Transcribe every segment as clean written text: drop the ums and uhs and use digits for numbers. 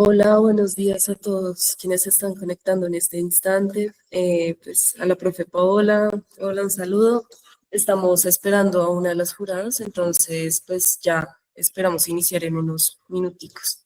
Hola, buenos días a todos quienes se están conectando en este instante. Pues a la profe Paola, hola, un saludo. Estamos esperando a una de las juradas, entonces pues ya esperamos iniciar en unos minuticos.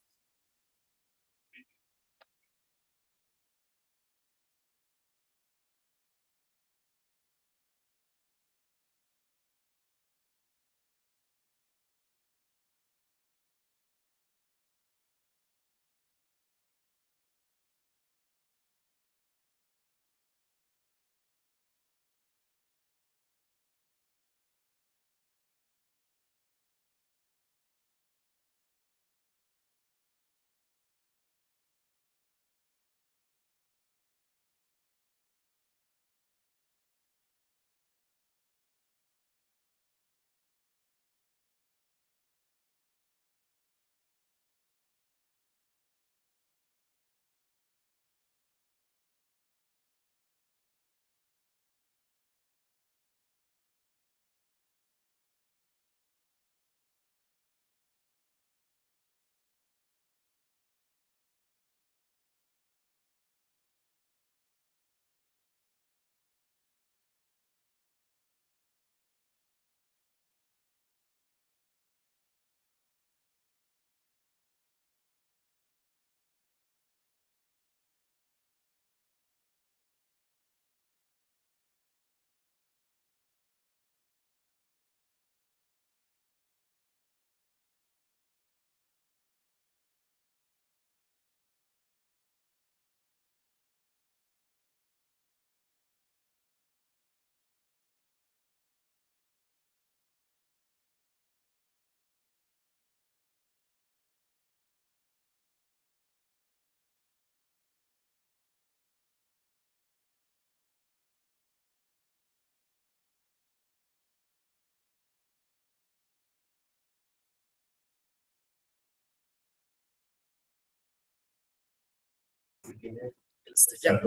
Listo, ya.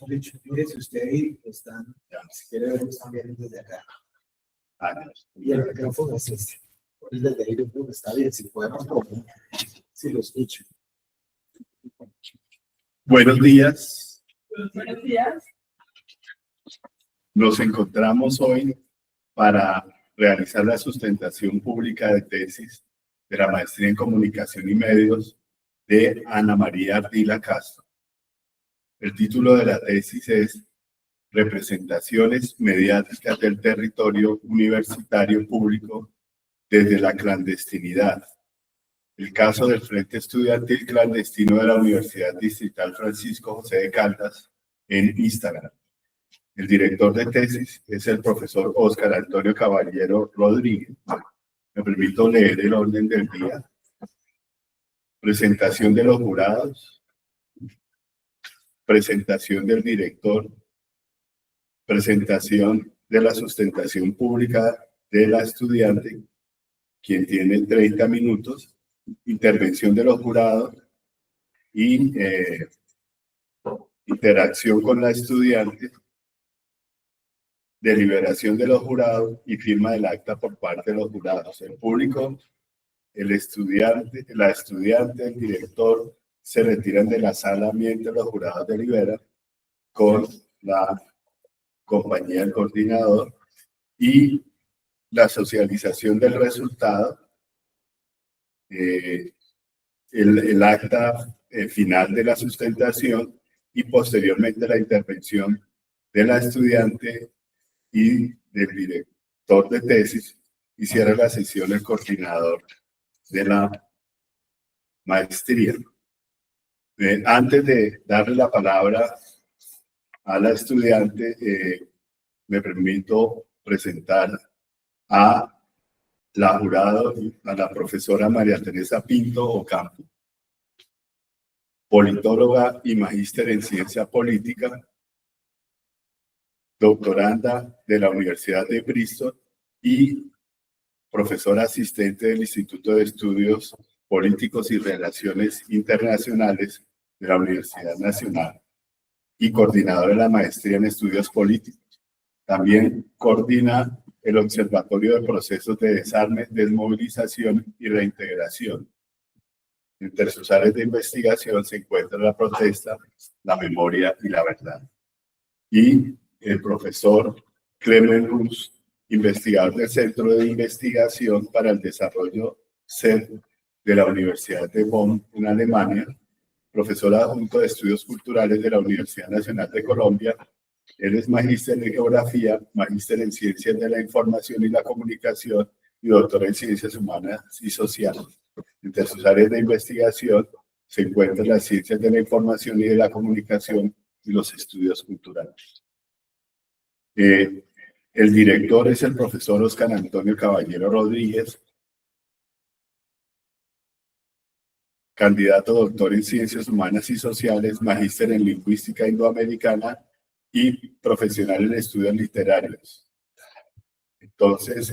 De hecho, mire, si usted ahí está, si quiere ver, están viendo desde acá. Y el micrófono es este. Desde ahí está bien, si podemos, si lo escuchan. Buenos días. Buenos días. Nos encontramos hoy para realizar la sustentación pública de tesis de la maestría en comunicación y medios de Ana María Ardila Castro. El título de la tesis es Representaciones mediáticas del territorio universitario público desde la clandestinidad. El caso del Frente Estudiantil Clandestino de la Universidad Distrital Francisco José de Caldas en Instagram. El director de tesis es el profesor Óscar Antonio Caballero Rodríguez. Me permito leer el orden del día. Presentación de los jurados. Presentación del director. Presentación de la sustentación pública de la estudiante, quien tiene 30 minutos. Intervención de los jurados y interacción con la estudiante, deliberación de los jurados y firma del acta por parte de los jurados. El público, el estudiante, la estudiante, el director se retiran de la sala mientras los jurados deliberan con la compañía del coordinador y la socialización del resultado, el acta final de la sustentación y posteriormente la intervención de la estudiante y del director de tesis, y cierra la sesión el coordinador de la maestría. Antes de darle la palabra a la estudiante, me permito presentar a la jurado, a la profesora María Teresa Pinto Ocampo, politóloga y magíster en ciencia política, doctoranda de la Universidad de Bristol y profesora asistente del Instituto de Estudios Políticos y Relaciones Internacionales de la Universidad Nacional y coordinadora de la maestría en estudios políticos. También coordina el Observatorio de Procesos de Desarme, Desmovilización y Reintegración Entre sus áreas de investigación se encuentra la protesta, la memoria y la verdad. Y el profesor Clement Rus, investigador del Centro de Investigación para el Desarrollo CED de la Universidad de Bonn en Alemania, profesor adjunto de Estudios Culturales de la Universidad Nacional de Colombia. Él es magíster en Geografía, magíster en Ciencias de la Información y la Comunicación y doctor en Ciencias Humanas y Sociales. Entre sus áreas de investigación se encuentran las ciencias de la información y de la comunicación y los estudios culturales. El director es el profesor Oscar Antonio Caballero Rodríguez, candidato doctor en Ciencias Humanas y Sociales, magíster en Lingüística Indoamericana y profesional en estudios literarios. Entonces,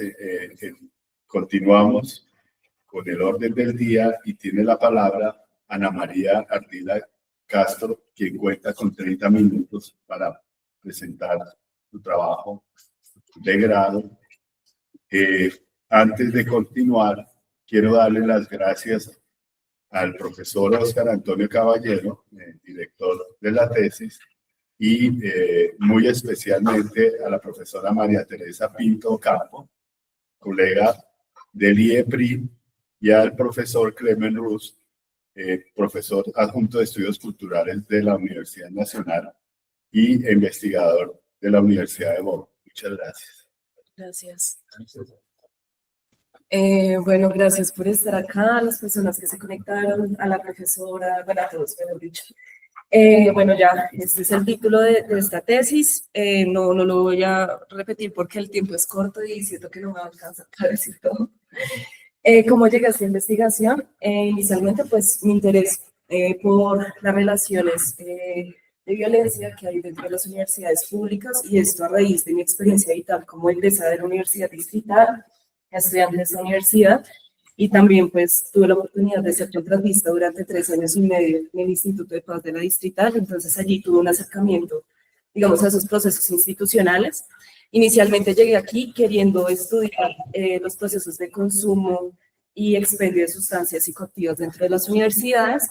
continuamos con el orden del día y tiene la palabra Ana María Ardila Castro, quien cuenta con 30 minutos para presentar su trabajo de grado. Antes de continuar, quiero darle las gracias al profesor Oscar Antonio Caballero, director de la tesis, y muy especialmente a la profesora María Teresa Pinto Campo, colega del IEPRI, y al profesor Clement Rus, profesor adjunto de Estudios Culturales de la Universidad Nacional y investigador de la Universidad de Bonn. Muchas gracias. Gracias. Bueno, gracias por estar acá, a las personas que se conectaron, a la profesora, bueno, a todos, mejor dicho. Bueno, ya, este es el título de esta tesis. No lo voy a repetir porque el tiempo es corto y siento que no me va a alcanzar para decir todo. ¿Cómo llegué a esta investigación? Inicialmente, pues, mi interés por las relaciones de violencia que hay dentro de las universidades públicas, y esto a raíz de mi experiencia vital como egresada de la Universidad Distrital, estudiante de esta universidad, y también pues tuve la oportunidad de ser contratista durante 3 años y medio en el Instituto de Paz de la Distrital. Entonces allí tuve un acercamiento, digamos, a esos procesos institucionales. Inicialmente llegué aquí queriendo estudiar los procesos de consumo y expendio de sustancias psicoactivas dentro de las universidades,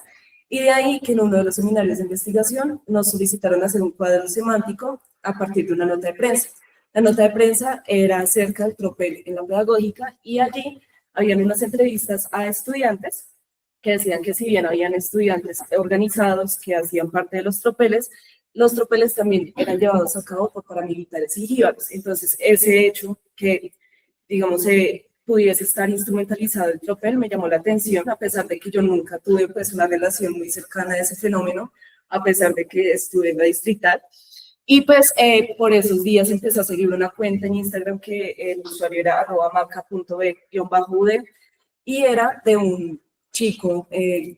y de ahí que en uno de los seminarios de investigación nos solicitaron hacer un cuadro semántico a partir de una nota de prensa. La nota de prensa era acerca del tropel en la pedagógica, y allí habían unas entrevistas a estudiantes que decían que si bien habían estudiantes organizados que hacían parte de los tropeles también eran llevados a cabo por paramilitares y jíbaros. Entonces, ese hecho que, digamos, pudiese estar instrumentalizado el tropel me llamó la atención, a pesar de que yo nunca tuve pues una relación muy cercana a ese fenómeno, a pesar de que estuve en la Distrital. Y pues por esos días empecé a seguir una cuenta en Instagram que el usuario era @maca.b_ud, y era de un chico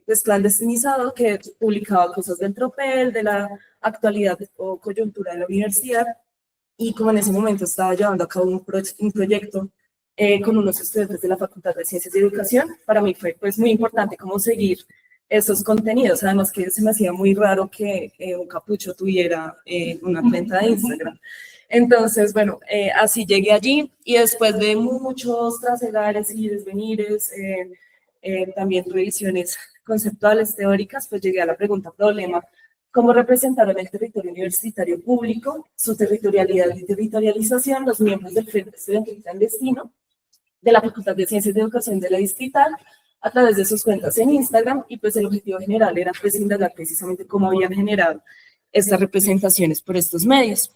pues clandestinizado que publicaba cosas del tropel, de la actualidad o coyuntura de la universidad. Y como en ese momento estaba llevando a cabo un proyecto con unos estudiantes de la Facultad de Ciencias y Educación, para mí fue pues muy importante como seguir esos contenidos. Además que se me hacía muy raro que un capucho tuviera una cuenta de Instagram. Entonces, bueno, así llegué allí, y después de muchos trasegares y desvenires, también revisiones conceptuales, teóricas, pues llegué a la pregunta problema: ¿cómo representaron el territorio universitario público, su territorialidad y territorialización los miembros del Frente Estudiantil Clandestino de la Facultad de Ciencias de Educación de la Distrital a través de sus cuentas en Instagram? Y pues el objetivo general era pues indagar precisamente cómo habían generado estas representaciones por estos medios.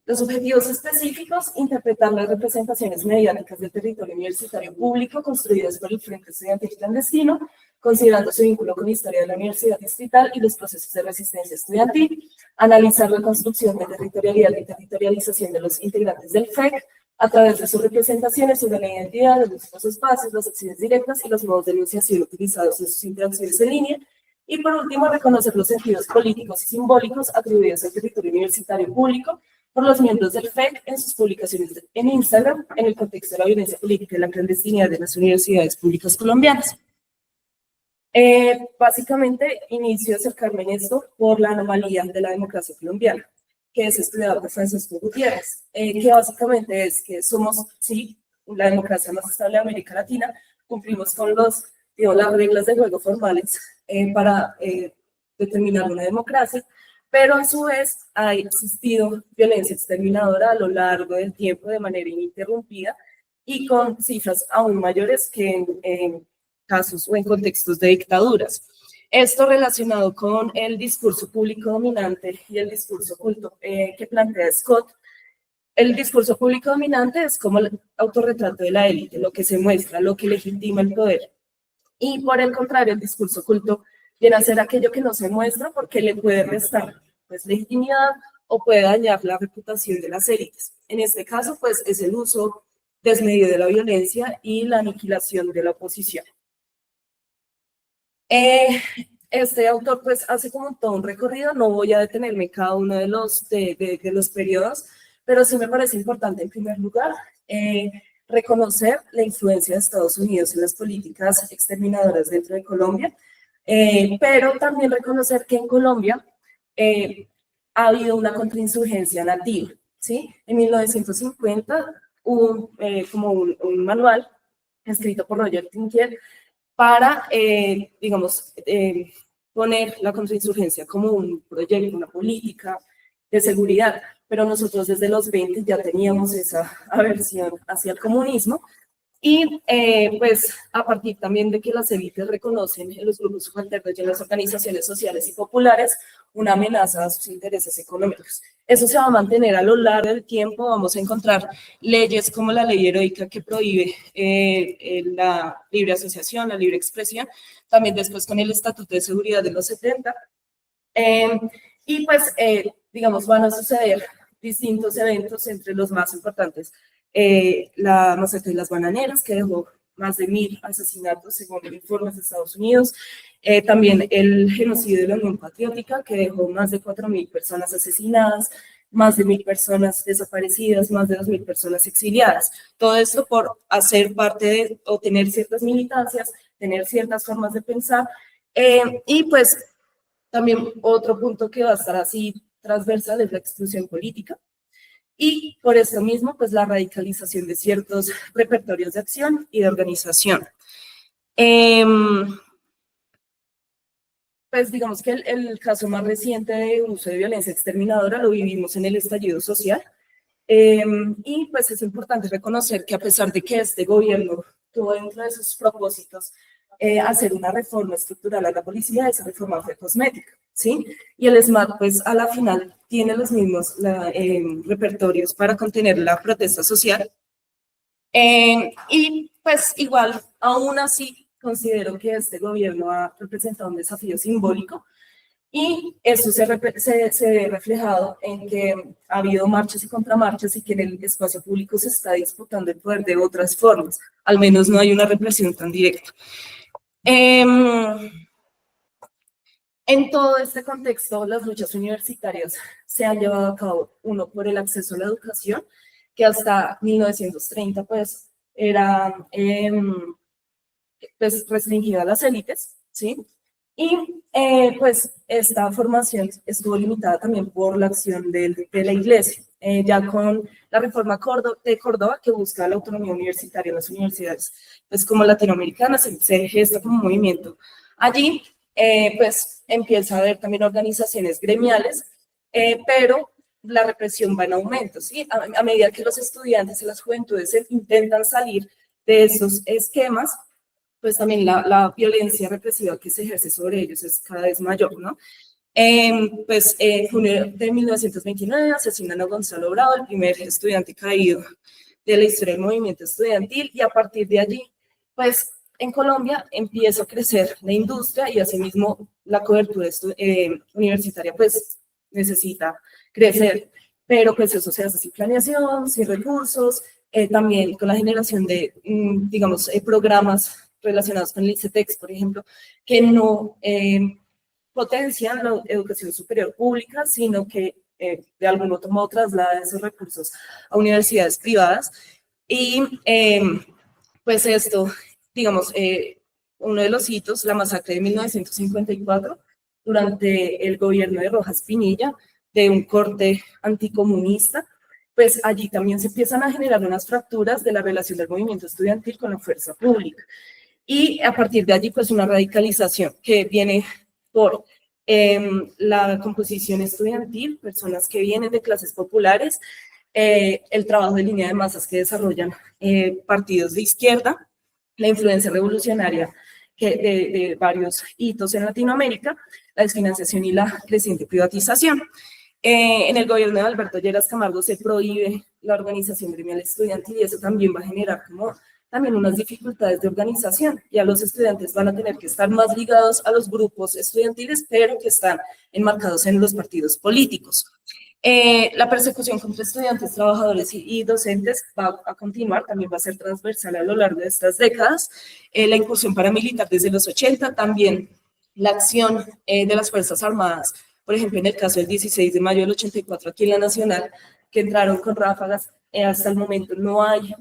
Los objetivos específicos: interpretar las representaciones mediáticas del territorio universitario público construidas por el Frente Estudiantil Clandestino, considerando su vínculo con la historia de la Universidad Distrital y los procesos de resistencia estudiantil; analizar la construcción de territorialidad y territorialización de los integrantes del FEC a través de sus representaciones sobre la identidad de los espacios, las acciones directas y los modos de enunciación utilizados en sus interacciones en línea; y por último, reconocer los sentidos políticos y simbólicos atribuidos al territorio universitario público por los miembros del FEC en sus publicaciones en Instagram en el contexto de la violencia política y la clandestinidad de las universidades públicas colombianas. Básicamente, inicio a acercarme en esto por la anomalía de la democracia colombiana, que es estudiada por Francisco Gutiérrez, que básicamente es que somos, sí, la democracia más estable de América Latina, cumplimos con los digamos, las reglas de juego formales para determinar una democracia, pero a su vez ha existido violencia exterminadora a lo largo del tiempo de manera ininterrumpida y con cifras aún mayores que en casos o en contextos de dictaduras. Esto relacionado con el discurso público dominante y el discurso oculto que plantea Scott. El discurso público dominante es como el autorretrato de la élite, lo que se muestra, lo que legitima el poder. Y por el contrario, el discurso oculto viene a ser aquello que no se muestra porque le puede restar pues, legitimidad o puede dañar la reputación de las élites. En este caso, pues es el uso desmedido de la violencia y la aniquilación de la oposición. Este autor pues hace como todo un recorrido, no voy a detenerme en cada uno de los periodos, pero sí me parece importante en primer lugar reconocer la influencia de Estados Unidos en las políticas exterminadoras dentro de Colombia, pero también reconocer que en Colombia ha habido una contrainsurgencia nativa, ¿sí? En 1950 hubo como un manual escrito por Roger Tinker para, digamos, poner la contrainsurgencia como un proyecto, una política de seguridad, pero nosotros desde los 20 ya teníamos esa aversión hacia el comunismo y pues a partir también de que las élites reconocen en los grupos subalternos y en las organizaciones sociales y populares una amenaza a sus intereses económicos. Eso se va a mantener a lo largo del tiempo, vamos a encontrar leyes como la ley heroica que prohíbe la libre asociación, la libre expresión, también después con el Estatuto de Seguridad de los 70, y pues digamos van a suceder distintos eventos, entre los más importantes la masacre de las bananeras, que dejó más de 1.000 asesinatos según informes de Estados Unidos, también el genocidio de la Unión Patriótica, que dejó más de 4.000 personas asesinadas, más de 1.000 personas desaparecidas, más de 2.000 personas exiliadas. Todo esto por hacer parte de, o tener ciertas militancias, tener ciertas formas de pensar, y pues también otro punto que va a estar así transversal es la exclusión política. Y por eso mismo, pues la radicalización de ciertos repertorios de acción y de organización. Pues digamos que el caso más reciente de uso de violencia exterminadora lo vivimos en el estallido social. Y pues es importante reconocer que a pesar de que este gobierno tuvo dentro de sus propósitos hacer una reforma estructural a la policía, esa reforma fue cosmética, ¿sí? Y el SMAT, pues a la final tiene los mismos repertorios para contener la protesta social. Y pues igual, aún así, considero que este gobierno ha representado un desafío simbólico y eso se ve reflejado en que ha habido marchas y contramarchas y que en el espacio público se está disputando el poder de otras formas, al menos no hay una represión tan directa. En todo este contexto, las luchas universitarias se han llevado a cabo, uno, por el acceso a la educación, que hasta 1930 pues era pues, restringida a las élites, ¿sí? Y pues esta formación estuvo limitada también por la acción de la Iglesia, ya con la reforma de Córdoba que busca la autonomía universitaria en las universidades, pues como latinoamericanas se gesta como un movimiento. Allí pues empieza a haber también organizaciones gremiales, pero la represión va en aumento, ¿sí? A medida que los estudiantes y las juventudes intentan salir de esos esquemas, pues también la violencia represiva que se ejerce sobre ellos es cada vez mayor, ¿no? Pues en junio de 1929 asesinan a Gonzalo Bravo, el primer estudiante caído de la historia del movimiento estudiantil, y a partir de allí, pues en Colombia empieza a crecer la industria y asimismo la cobertura universitaria pues necesita crecer, pero pues eso se hace sin planeación, sin recursos, también con la generación de, digamos, programas relacionados con el ICETEX, por ejemplo, que no potencian la educación superior pública, sino que de algún otro modo traslada esos recursos a universidades privadas. Y pues esto, digamos, uno de los hitos, la masacre de 1954, durante el gobierno de Rojas Pinilla, de un corte anticomunista, pues allí también se empiezan a generar unas fracturas de la relación del movimiento estudiantil con la fuerza pública. y a partir de allí pues una radicalización que viene por la composición estudiantil, personas que vienen de clases populares, el trabajo de línea de masas que desarrollan partidos de izquierda, la influencia revolucionaria de varios hitos en Latinoamérica, la desfinanciación y la creciente privatización. En el gobierno de Alberto Lleras Camargo se prohíbe la organización gremial estudiantil y eso también va a generar como también unas dificultades de organización. Ya los estudiantes van a tener que estar más ligados a los grupos estudiantiles, pero que están enmarcados en los partidos políticos. La persecución contra estudiantes, trabajadores y docentes va a continuar, también va a ser transversal a lo largo de estas décadas. La incursión paramilitar desde los 80, también la acción de las Fuerzas Armadas, por ejemplo, en el caso del 16 de mayo del 84 aquí en la Nacional, que entraron con ráfagas. Hasta el momento no hay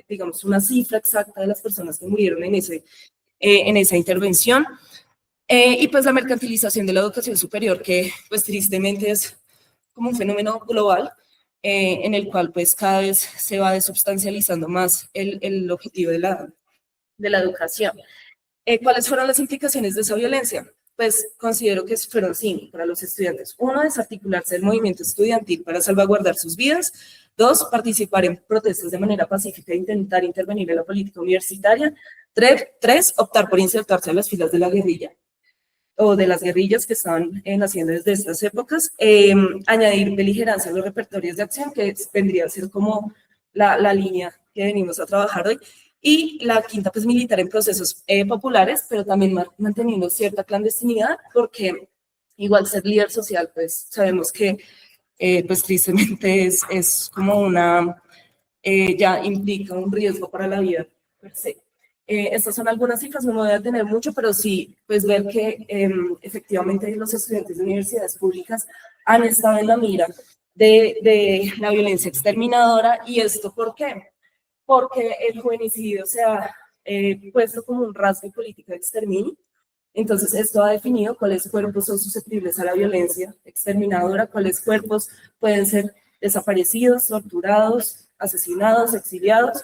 digamos, una cifra exacta de las personas que murieron en esa intervención. Y pues la mercantilización de la educación superior, que pues tristemente es como un fenómeno global, en el cual pues cada vez se va desubstancializando más el objetivo de la educación. ¿Cuáles fueron las implicaciones de esa violencia? Pues considero que fueron 5 para los estudiantes. 1, desarticularse el movimiento estudiantil para salvaguardar sus vidas. 2, participar en protestas de manera pacífica e intentar intervenir en la política universitaria. 3, optar por insertarse a las filas de la guerrilla o de las guerrillas que estaban naciendo desde estas épocas. Añadir beligerancia a los repertorios de acción, que vendría a ser como la línea que venimos a trabajar hoy. Y la 5, pues militar en procesos populares, pero también manteniendo cierta clandestinidad, porque igual ser líder social, pues sabemos que pues tristemente es como ya implica un riesgo para la vida per se. Estas son algunas cifras, no me voy a detener mucho, pero sí, pues ver que efectivamente los estudiantes de universidades públicas han estado en la mira de la violencia exterminadora. ¿Y esto por qué? Porque el juvenicidio se ha puesto como un rasgo político de exterminio. Entonces, esto ha definido cuáles cuerpos son susceptibles a la violencia exterminadora, cuáles cuerpos pueden ser desaparecidos, torturados, asesinados, exiliados.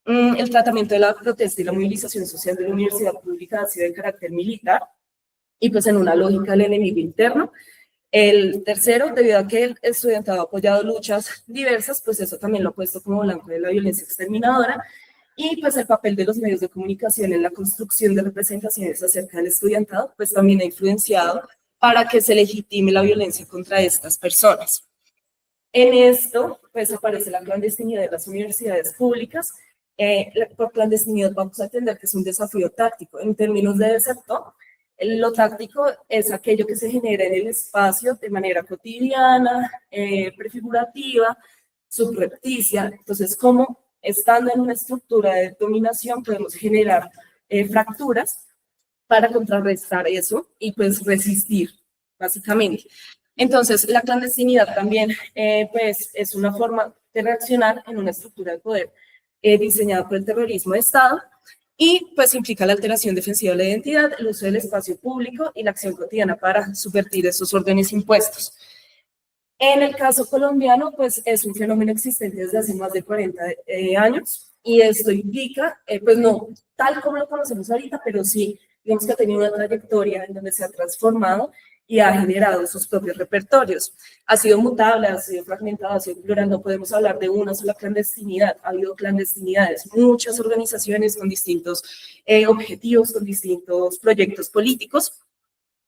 El tratamiento de la protesta y la movilización social de la universidad pública ha sido de carácter militar y pues en una lógica del enemigo interno. El tercero, debido a que el estudiantado ha apoyado luchas diversas, pues eso también lo ha puesto como blanco de la violencia exterminadora. Y pues el papel de los medios de comunicación en la construcción de representaciones acerca del estudiantado, pues también ha influenciado para que se legitime la violencia contra estas personas. En esto, pues aparece la clandestinidad de las universidades públicas. Por clandestinidad vamos a entender que es un desafío táctico. En términos de desertor, lo táctico es aquello que se genera en el espacio de manera cotidiana, prefigurativa, subrepticia. Entonces, como estando en una estructura de dominación podemos generar fracturas para contrarrestar eso y pues resistir, básicamente. Entonces, la clandestinidad también pues es una forma de reaccionar en una estructura de poder diseñada por el terrorismo de Estado y pues implica la alteración defensiva de la identidad, el uso del espacio público y la acción cotidiana para subvertir esos órdenes impuestos. En el caso colombiano, pues es un fenómeno existente desde hace más de 40 años y esto implica, pues no tal como lo conocemos ahorita, pero sí, digamos que ha tenido una trayectoria en donde se ha transformado y ha generado sus propios repertorios. Ha sido mutable, ha sido fragmentado, ha sido plural, no podemos hablar de una sola clandestinidad, ha habido clandestinidades, muchas organizaciones con distintos objetivos, con distintos proyectos políticos.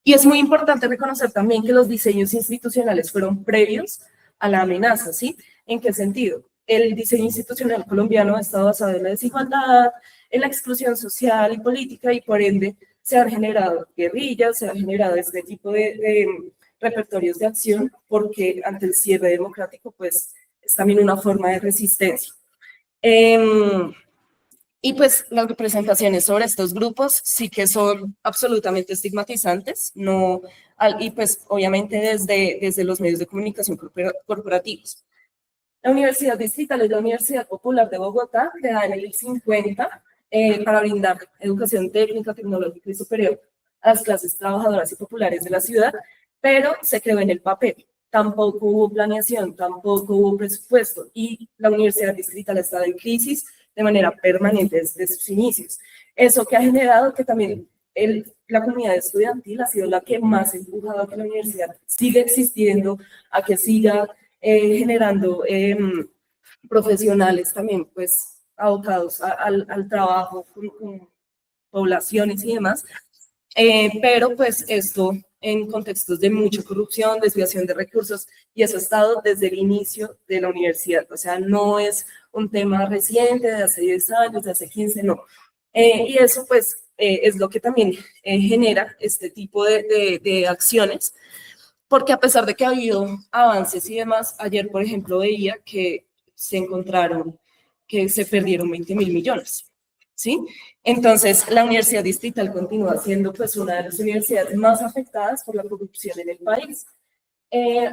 Y es muy importante reconocer también que los diseños institucionales fueron previos a la amenaza, ¿sí? ¿En qué sentido? El diseño institucional colombiano está basado en la desigualdad, en la exclusión social y política y por ende se han generado guerrillas, se han generado este tipo de repertorios de acción porque ante el cierre democrático pues es también una forma de resistencia. Y pues las representaciones sobre estos grupos sí que son absolutamente estigmatizantes, no, y pues obviamente desde los medios de comunicación corporativos. La Universidad Distrital es la Universidad Popular de Bogotá, creada en el 50 para brindar educación técnica, tecnológica y superior a las clases trabajadoras y populares de la ciudad, pero se creó en el papel. Tampoco hubo planeación, tampoco hubo presupuesto y la Universidad Distrital ha estado en crisis de manera permanente desde sus inicios. Eso que ha generado que también la comunidad estudiantil ha sido la que más ha empujado a que la universidad siga existiendo, a que siga generando profesionales también, pues, abocados al trabajo con poblaciones y demás. Pero pues esto en contextos de mucha corrupción, desviación de recursos, y eso ha estado desde el inicio de la universidad. O sea, no es un tema reciente de hace 10 años, de hace 15, no. Y eso pues es lo que también genera este tipo de acciones, porque a pesar de que ha habido avances y demás, ayer por ejemplo veía que se encontraron que se perdieron 20.000 millones. ¿Sí? Entonces, la Universidad Distrital continúa siendo pues una de las universidades más afectadas por la corrupción en el país.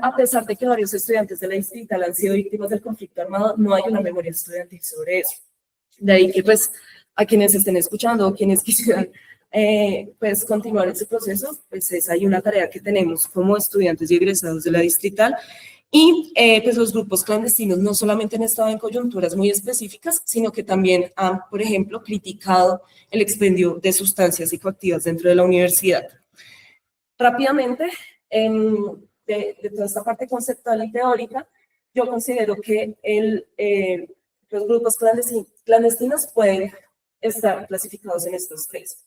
A pesar de que varios estudiantes de la Distrital han sido víctimas del conflicto armado, no hay una memoria estudiantil sobre eso. De ahí que pues a quienes estén escuchando o quienes quisieran pues continuar ese proceso, pues esa hay una tarea que tenemos como estudiantes y egresados de la Distrital. Y pues los grupos clandestinos no solamente han estado en coyunturas muy específicas, sino que también han, por ejemplo, criticado el expendio de sustancias psicoactivas dentro de la universidad. Rápidamente, de toda esta parte conceptual y teórica, yo considero que los grupos clandestinos pueden estar clasificados en estos tres.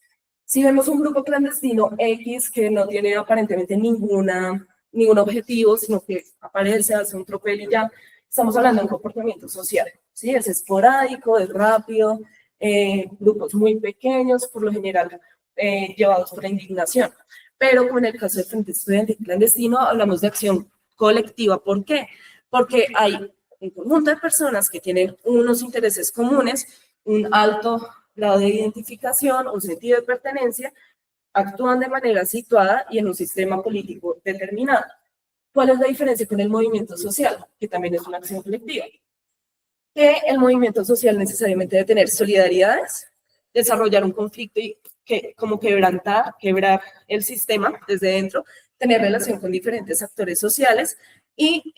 Si vemos un grupo clandestino X que no tiene aparentemente ningún objetivo, sino que aparece, hace un tropel y ya, estamos hablando de un comportamiento social, ¿sí? Es esporádico, es rápido, grupos muy pequeños, por lo general llevados por la indignación. Pero con el caso del Frente Estudiantil Clandestino hablamos de acción colectiva. ¿Por qué? Porque hay un conjunto de personas que tienen unos intereses comunes, un alto grado de identificación, un sentido de pertenencia, actúan de manera situada y en un sistema político determinado. ¿Cuál es la diferencia con el movimiento social? Que también es una acción colectiva. Que el movimiento social necesariamente debe tener solidaridades, desarrollar un conflicto y como quebrar el sistema desde dentro, tener relación con diferentes actores sociales y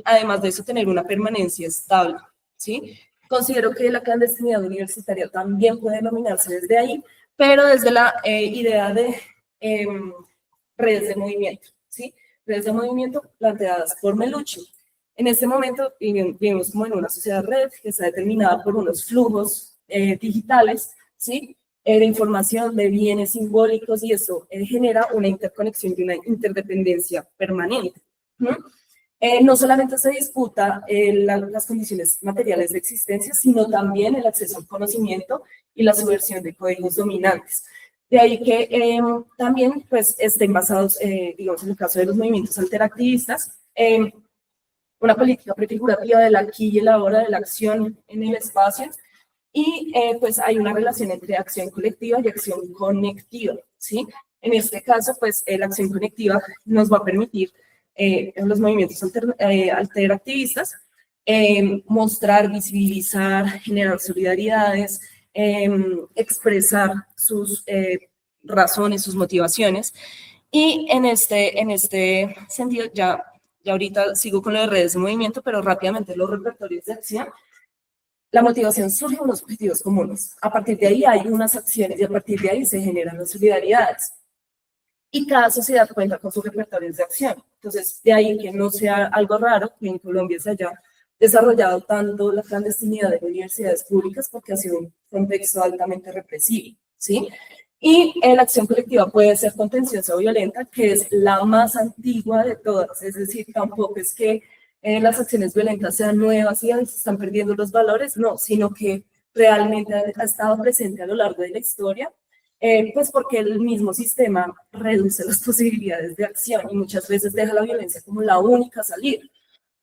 además de eso tener una permanencia estable, ¿sí? Considero que la clandestinidad universitaria también puede denominarse desde ahí, pero desde la idea de redes de movimiento, ¿sí? Redes de movimiento planteadas por Melucci. En este momento vivimos como en una sociedad red que está determinada por unos flujos digitales, ¿sí? De información, de bienes simbólicos, y eso genera una interconexión y una interdependencia permanente. No solamente se disputa las condiciones materiales de existencia, sino también el acceso al conocimiento y la subversión de códigos dominantes. De ahí que también pues, estén basados, digamos, en el caso de los movimientos alteractivistas, una política prefigurativa del aquí y el ahora, de la acción en el espacio, y pues hay una relación entre acción colectiva y acción conectiva, ¿sí? En este caso, pues la acción conectiva nos va a permitir en los movimientos alteractivistas mostrar, visibilizar, generar solidaridades, expresar sus razones, sus motivaciones. Y en este sentido, ya ahorita sigo con lo de redes de movimiento, pero rápidamente los repertorios de acción. La motivación surge de unos objetivos comunes. A partir de ahí hay unas acciones y a partir de ahí se generan las solidaridades. Y cada sociedad cuenta con sus repertorios de acción. Entonces, de ahí que no sea algo raro que en Colombia se haya desarrollado tanto la clandestinidad de universidades públicas, porque ha sido un contexto altamente represivo, ¿sí? Y la acción colectiva puede ser contenciosa o violenta, que es la más antigua de todas. Es decir, tampoco es que las acciones violentas sean nuevas y se están perdiendo los valores, no, sino que realmente ha estado presente a lo largo de la historia, pues porque el mismo sistema reduce las posibilidades de acción y muchas veces deja la violencia como la única salida.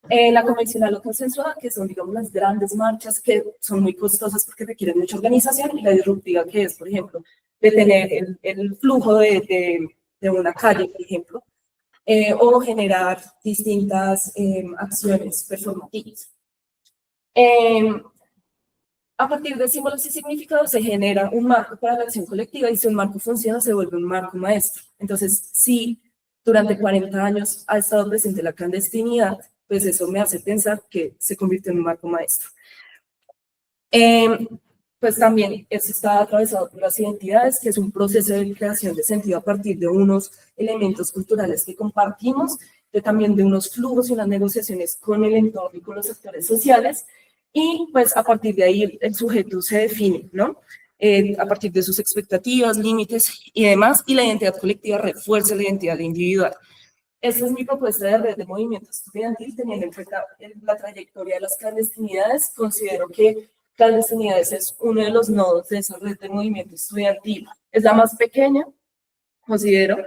La convencional o consensuada, que son, digamos, las grandes marchas que son muy costosas porque requieren mucha organización, y la disruptiva, que es, por ejemplo, detener el flujo de una calle, por ejemplo, o generar distintas acciones performativas. A partir de símbolos y significados se genera un marco para la acción colectiva, y si un marco funciona se vuelve un marco maestro. Entonces, si durante 40 años ha estado presente la clandestinidad, pues eso me hace pensar que se convirtió en un marco maestro. pues también eso está atravesado por las identidades, que es un proceso de creación de sentido a partir de unos elementos culturales que compartimos, también de unos flujos y unas negociaciones con el entorno y con los sectores sociales, y pues a partir de ahí el sujeto se define, ¿no? A partir de sus expectativas, límites y demás, y la identidad colectiva refuerza la identidad individual. Esta es mi propuesta de red de movimiento estudiantil, teniendo en cuenta la trayectoria de las clandestinidades. Considero que clandestinidades es uno de los nodos de esa red de movimiento estudiantil. Es la más pequeña, considero,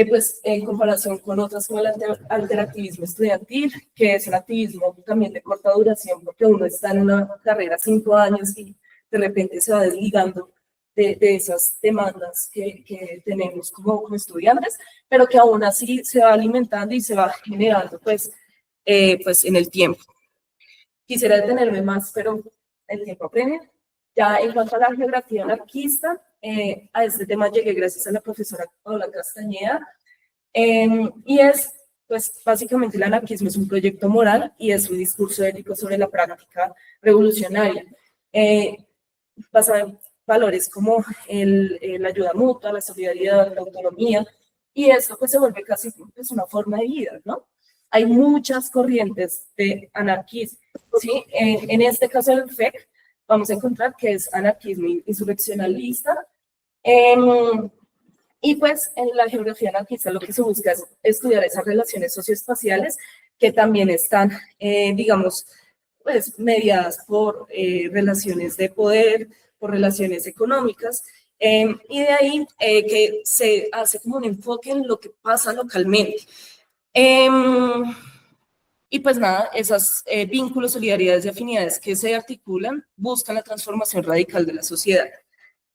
pues en comparación con otras como el alteractivismo estudiantil, que es un activismo también de corta duración, porque uno está en una carrera 5 años y de repente se va desligando de esas demandas que tenemos como estudiantes, pero que aún así se va alimentando y se va generando pues en el tiempo. Quisiera detenerme más, pero el tiempo apremia. Ya en cuanto a la geografía anarquista, a este tema llegué gracias a la profesora Paula Castañeda, y es, pues básicamente el anarquismo es un proyecto moral y es un discurso ético sobre la práctica revolucionaria, basado en valores como la ayuda mutua, la solidaridad, la autonomía, y eso pues se vuelve casi pues, una forma de vida, ¿no? Hay muchas corrientes de anarquismo, ¿sí? En este caso del FEC, vamos a encontrar que es anarquismo insurreccionalista, y pues en la geografía anarquista lo que se busca es estudiar esas relaciones socioespaciales que también están, digamos, pues mediadas por relaciones de poder, por relaciones económicas, y de ahí que se hace como un enfoque en lo que pasa localmente. Y pues nada, esos vínculos, solidaridades y afinidades que se articulan buscan la transformación radical de la sociedad.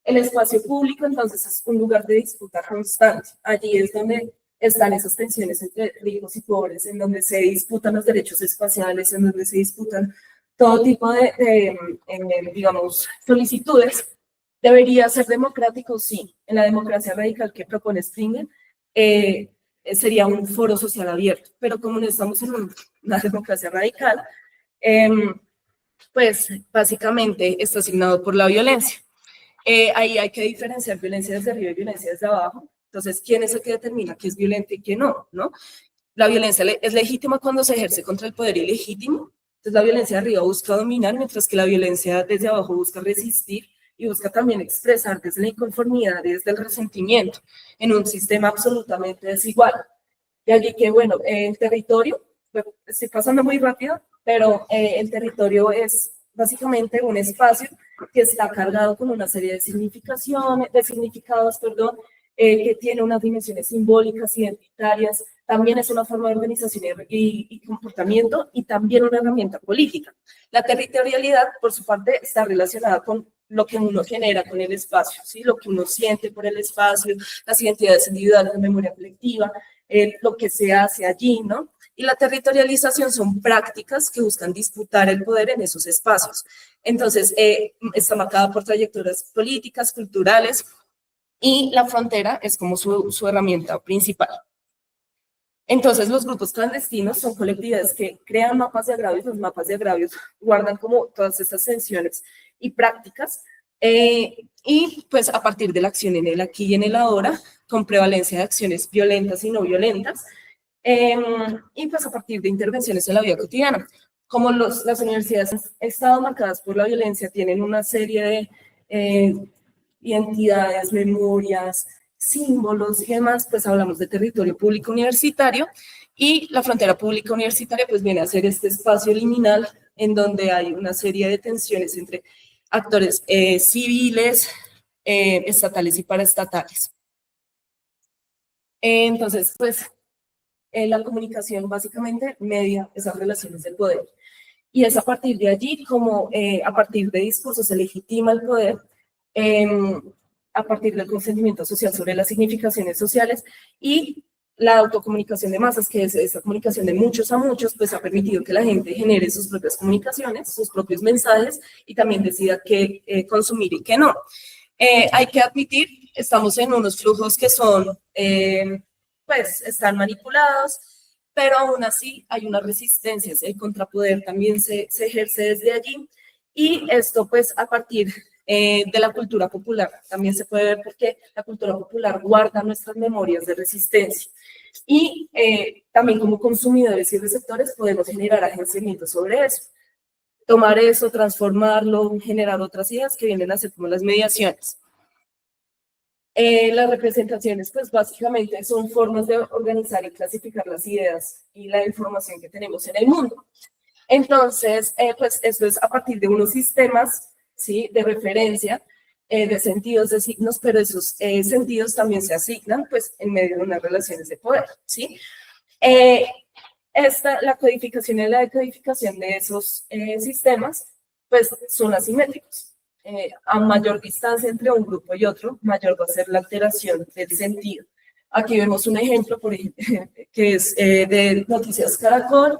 El espacio público, entonces, es un lugar de disputa constante. Allí es donde están esas tensiones entre ricos y pobres, en donde se disputan los derechos espaciales, en donde se disputan todo tipo de digamos, solicitudes. ¿Debería ser democrático? Sí. En la democracia radical que propone Springer, sería un foro social abierto, pero como no estamos en una democracia radical, pues básicamente está asignado por la violencia. Ahí hay que diferenciar violencia desde arriba y violencia desde abajo. Entonces, ¿quién es el que determina qué es violento y qué no? ¿No? La violencia es legítima cuando se ejerce contra el poder ilegítimo. Entonces, la violencia de arriba busca dominar, mientras que la violencia desde abajo busca resistir y busca también expresar desde la inconformidad, desde el resentimiento, en un sistema absolutamente desigual. Y allí que, bueno, el territorio, estoy pasando muy rápido, pero el territorio es básicamente un espacio que está cargado con una serie de significados, que tiene unas dimensiones simbólicas, identitarias, también es una forma de organización y comportamiento y también una herramienta política. La territorialidad, por su parte, está relacionada con lo que uno genera con el espacio, ¿sí? Lo que uno siente por el espacio, las identidades individuales, la memoria colectiva, lo que se hace allí, ¿no? Y la territorialización son prácticas que buscan disputar el poder en esos espacios. Entonces, está marcada por trayectorias políticas, culturales, y la frontera es como su herramienta principal. Entonces, los grupos clandestinos son colectividades que crean mapas de agravios. Los mapas de agravios guardan como todas esas tensiones y prácticas, y pues a partir de la acción en el aquí y en el ahora, con prevalencia de acciones violentas y no violentas, y pues a partir de intervenciones en la vida cotidiana. Como las universidades han estado marcadas por la violencia, tienen una serie de identidades, memorias, símbolos y demás, pues hablamos de territorio público universitario, y la frontera pública universitaria pues viene a ser este espacio liminal en donde hay una serie de tensiones entre actores civiles, estatales y paraestatales. Entonces, pues la comunicación básicamente media esas relaciones del poder. Y es a partir de allí como a partir de discursos se legitima el poder, a partir del consentimiento social sobre las significaciones sociales y la autocomunicación de masas, que es esa comunicación de muchos a muchos, pues ha permitido que la gente genere sus propias comunicaciones, sus propios mensajes y también decida qué consumir y qué no. Hay que admitir, estamos en unos flujos que son, pues están manipulados, pero aún así hay unas resistencias. El contrapoder también se ejerce desde allí, y esto pues a partir de la cultura popular. También se puede ver porque la cultura popular guarda nuestras memorias de resistencia. Y también como consumidores y receptores podemos generar agenciamiento sobre eso. Tomar eso, transformarlo, generar otras ideas que vienen a ser como las mediaciones. Las representaciones, pues básicamente son formas de organizar y clasificar las ideas y la información que tenemos en el mundo. Entonces, pues esto es a partir de unos sistemas, ¿sí?, de referencia, de sentidos, de signos, pero esos sentidos también se asignan, pues, en medio de unas relaciones de poder, ¿sí? La codificación y la decodificación de esos sistemas, pues, son asimétricos. A mayor distancia entre un grupo y otro, mayor va a ser la alteración del sentido. Aquí vemos un ejemplo, por ejemplo, que es de Noticias Caracol.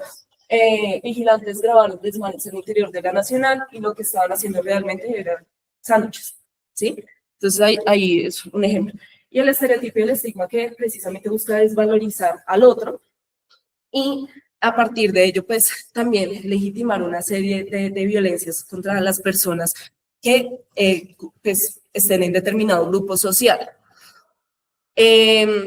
Vigilantes grabaron desmanes en el interior de la Nacional y lo que estaban haciendo realmente eran sándwiches, ¿sí? Entonces ahí es un ejemplo. Y el estereotipo y el estigma que precisamente busca desvalorizar al otro y a partir de ello, pues también legitimar una serie de violencias contra las personas que pues, estén en determinado grupo social.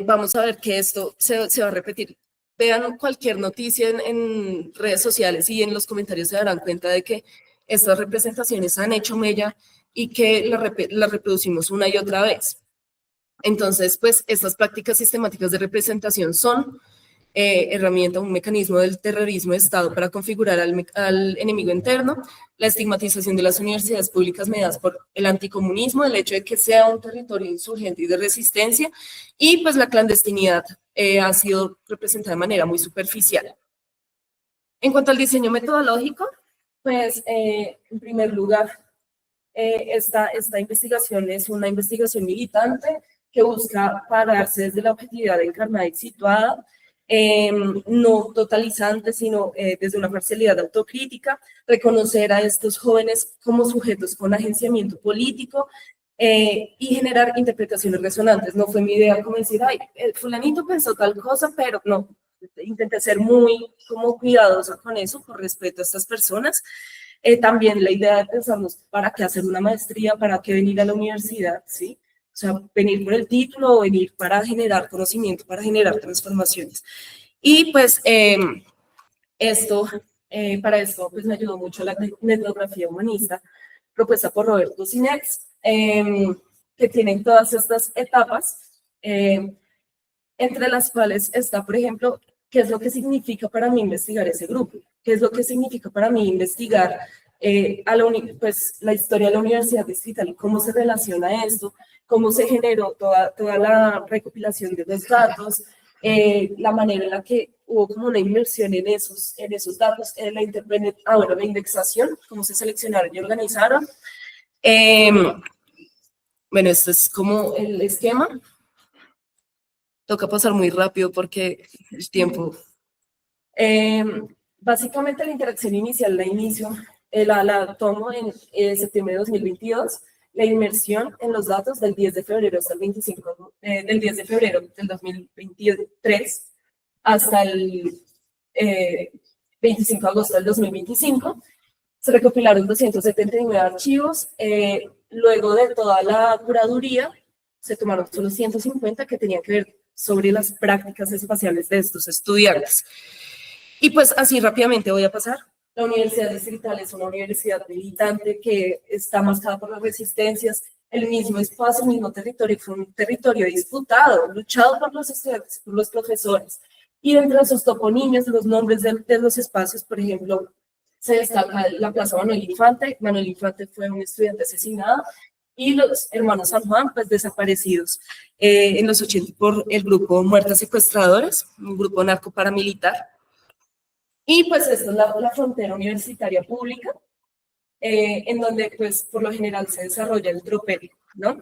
Vamos a ver que esto se va a repetir. Vean cualquier noticia en redes sociales y en los comentarios se darán cuenta de que estas representaciones han hecho mella y que las reproducimos una y otra vez. Entonces, pues, estas prácticas sistemáticas de representación son herramienta, un mecanismo del terrorismo de Estado para configurar al enemigo interno, la estigmatización de las universidades públicas mediadas por el anticomunismo, el hecho de que sea un territorio insurgente y de resistencia, y pues la clandestinidad ha sido representada de manera muy superficial. En cuanto al diseño metodológico, pues en primer lugar, esta investigación es una investigación militante que busca pararse desde la objetividad encarnada y situada, no totalizante, sino desde una parcialidad autocrítica, reconocer a estos jóvenes como sujetos con agenciamiento político y generar interpretaciones resonantes. No fue mi idea como decir, ay, fulanito pensó tal cosa, pero no, intenté ser muy como cuidadosa con eso, con respeto a estas personas. También la idea de pensarnos, ¿para qué hacer una maestría? ¿Para qué venir a la universidad? ¿Sí? O sea, venir por el título o venir para generar conocimiento, para generar transformaciones. Y pues para esto pues me ayudó mucho la etnografía humanista propuesta por Roberto Sinex, que tienen todas estas etapas, entre las cuales está, por ejemplo, qué es lo que significa para mí investigar ese grupo, qué es lo que significa para mí investigar pues, la historia de la Universidad Distrital y cómo se relaciona esto, cómo se generó toda la recopilación de los datos, la manera en la que hubo como una inmersión en esos datos, la indexación, cómo se seleccionaron y organizaron. Bueno, este es como el esquema. Toca pasar muy rápido porque el tiempo. Básicamente la interacción inicial la tomo en septiembre de 2022, la inmersión en los datos del 10 de febrero hasta el 25, del 10 de febrero del 2023 hasta el 25 de agosto del 2025. Se recopilaron 279 archivos. Luego de toda la curaduría, se tomaron solo 150 que tenían que ver sobre las prácticas espaciales de estos estudiantes. Y pues así rápidamente voy a pasar. La Universidad Distrital es una universidad militante que está marcada por las resistencias. El mismo espacio, el mismo territorio, fue un territorio disputado, luchado por los estudiantes, por los profesores. Y dentro de esos toponimios, los nombres de los espacios, por ejemplo, se destaca la Plaza Manuel Infante. Manuel Infante fue un estudiante asesinado y los hermanos San Juan, pues desaparecidos en los 80 por el grupo Muertas Secuestradoras, un grupo narcoparamilitar. Y pues esta es la frontera universitaria pública, en donde pues por lo general se desarrolla el tropel, ¿no?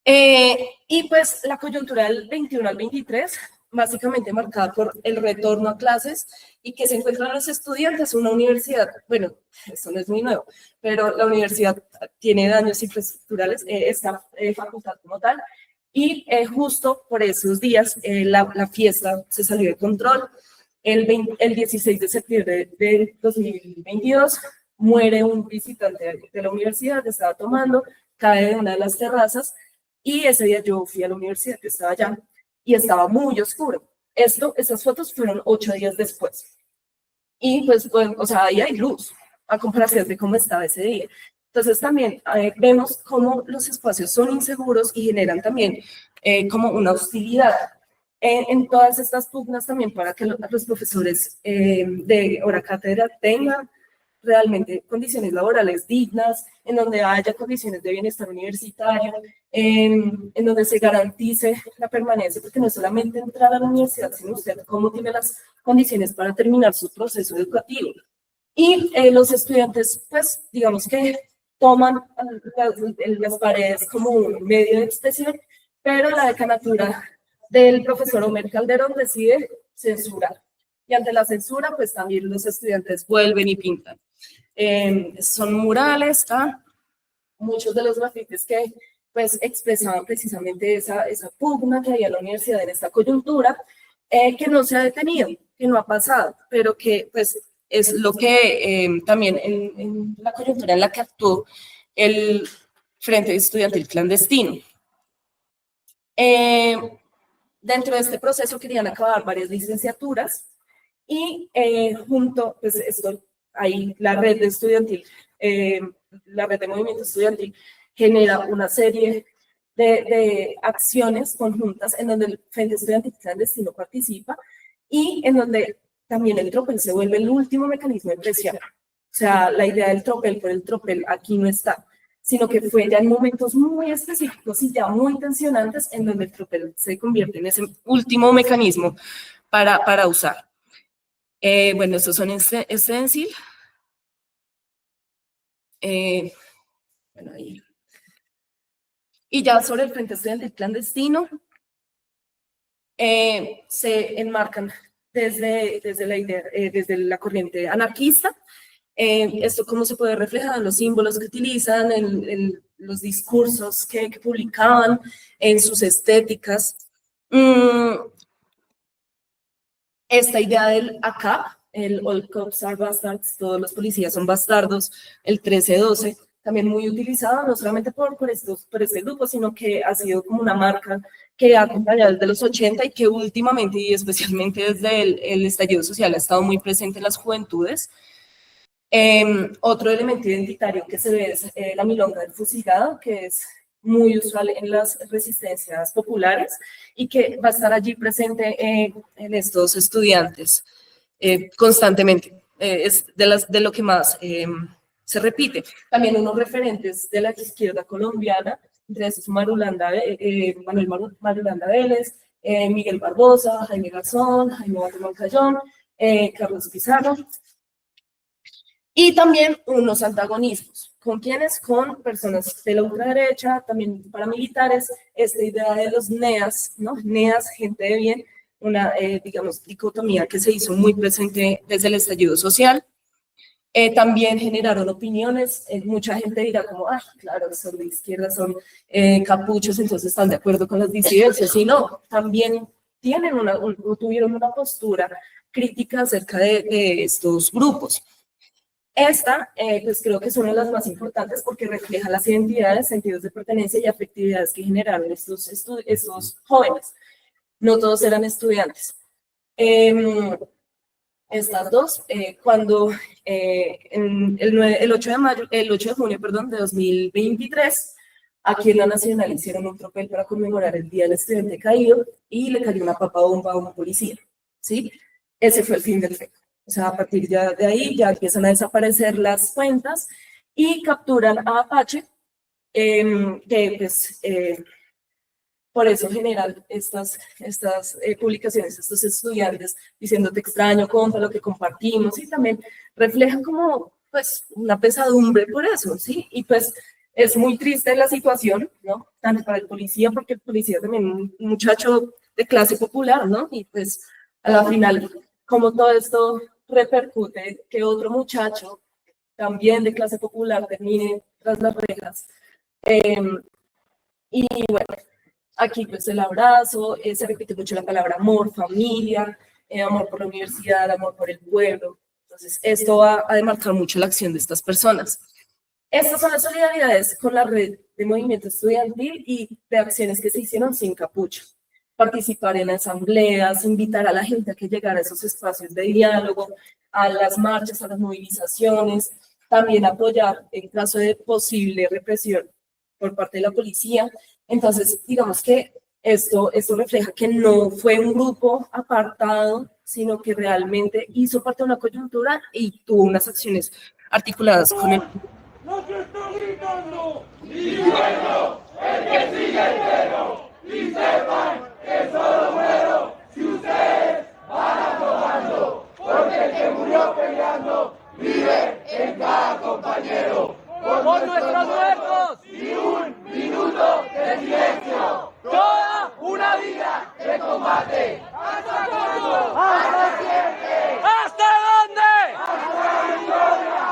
Y pues la coyuntura del 21 al 23, básicamente marcada por el retorno a clases y que se encuentran los estudiantes. Una universidad, bueno, esto no es muy nuevo, pero la universidad tiene daños infraestructurales, esta facultad como tal, y justo por esos días la fiesta se salió de control. El 16 de septiembre del 2022, muere un visitante de la universidad, estaba tomando, cae de una de las terrazas, y ese día yo fui a la universidad, que estaba allá, y estaba muy oscuro. Estas fotos fueron 8 días después. Y pues, o sea, ahí hay luz, a comparación de cómo estaba ese día. Entonces también vemos cómo los espacios son inseguros y generan también como una hostilidad en todas estas pugnas también para que los profesores de hora cátedra tengan realmente condiciones laborales dignas, en donde haya condiciones de bienestar universitario, en donde se garantice la permanencia, porque no es solamente entrar a la universidad, sino usted cómo tiene las condiciones para terminar su proceso educativo. Y los estudiantes, pues, digamos que toman las paredes como un medio de expresión, pero la decanatura del profesor Omer Calderón decide censurar. Y ante la censura, pues también los estudiantes vuelven y pintan. Son murales, muchos de los grafitis que pues expresaban precisamente esa pugna que había en la universidad en esta coyuntura, que no se ha detenido, que no ha pasado, pero que pues es lo que también en la coyuntura en la que actuó el Frente Estudiantil Clandestino. Dentro de este proceso querían acabar varias licenciaturas y junto, pues esto, ahí la red de estudiantil, la red de movimiento estudiantil genera una serie de acciones conjuntas en donde el Frente Estudiantil Clandestino participa y en donde también el tropel se vuelve el último mecanismo de presión. O sea, la idea del tropel por el tropel aquí no está, sino que fue ya en momentos muy específicos y ya muy tensionantes en donde el tropel se convierte en ese último mecanismo para usar. Bueno, estos son stencil. Bueno, ahí. Y ya sobre el Frente Estudiantil Clandestino, se enmarcan desde la corriente anarquista. Esto cómo se puede reflejar en los símbolos que utilizan, en los discursos que publicaban, en sus estéticas. Esta idea del ACAP, el All Cops Are Bastards, todos los policías son bastardos, el 13-12, también muy utilizado, no solamente por este grupo, sino que ha sido como una marca que ha acompañado desde los 80 y que últimamente y especialmente desde el estallido social ha estado muy presente en las juventudes. Otro elemento identitario que se ve es la milonga del fusilado, que es muy usual en las resistencias populares y que va a estar allí presente en estos estudiantes constantemente. Es de lo que más se repite. También unos referentes de la izquierda colombiana, entre esos Manuel Marulanda Vélez, Miguel Barbosa, Jaime Garzón, Jaime Batumán Cayón, Carlos Pizarro. Y también unos antagonismos. ¿Con quiénes? Con personas de la ultraderecha, también paramilitares, esta idea de los NEAS, ¿no? NEAS, gente de bien, una, digamos, dicotomía que se hizo muy presente desde el estallido social. También generaron opiniones, mucha gente dirá como, ah, claro, son de izquierda, son capuchos, entonces están de acuerdo con las disidencias, y no, también tuvieron una postura crítica acerca de estos grupos. Esta, pues creo que es una de las más importantes porque refleja las identidades, sentidos de pertenencia y afectividades que generaron estos jóvenes. No todos eran estudiantes. Estas dos, cuando el 8 de junio, perdón, de 2023, aquí en la Nacional hicieron un tropel para conmemorar el Día del Estudiante Caído y le cayó una papa bomba a un policía, ¿sí? Ese fue el fin del FEC. O sea, a partir de ahí ya empiezan a desaparecer las cuentas y capturan a Apache, que pues por eso generan estas publicaciones, estos estudiantes diciendo te extraño, contra lo que compartimos, y también reflejan como pues una pesadumbre por eso, ¿sí? Y pues es muy triste la situación, ¿no? Tanto para el policía, porque el policía también es un muchacho de clase popular, ¿no? Y pues a la final, como todo esto repercute, que otro muchacho también de clase popular termine tras las rejas. Y bueno, aquí pues el abrazo, se repite mucho la palabra amor, familia, amor por la universidad, amor por el pueblo, Entonces, esto va a demarcar mucho la acción de estas personas. Estas son las solidaridades con la red de movimiento estudiantil y de acciones que se hicieron sin capucha. Participar en asambleas, invitar a la gente a que llegara a esos espacios de diálogo, a las marchas, a las movilizaciones, también apoyar en caso de posible represión por parte de la policía. Entonces, digamos que esto refleja que no fue un grupo apartado, sino que realmente hizo parte de una coyuntura y tuvo unas acciones articuladas con el... ¡No se está gritando! ¡Ni sueldo! ¡El que sigue entero! ¡Y sepan que solo muero si ustedes van aflojando! Porque el que murió peleando vive en cada compañero. ¡Por nuestros muertos! ¡Ni un minuto de silencio! ¡Toda una vida de combate! ¿Hasta cuándo? ¡Hasta siempre! ¿Hasta dónde? ¡Hasta la victoria!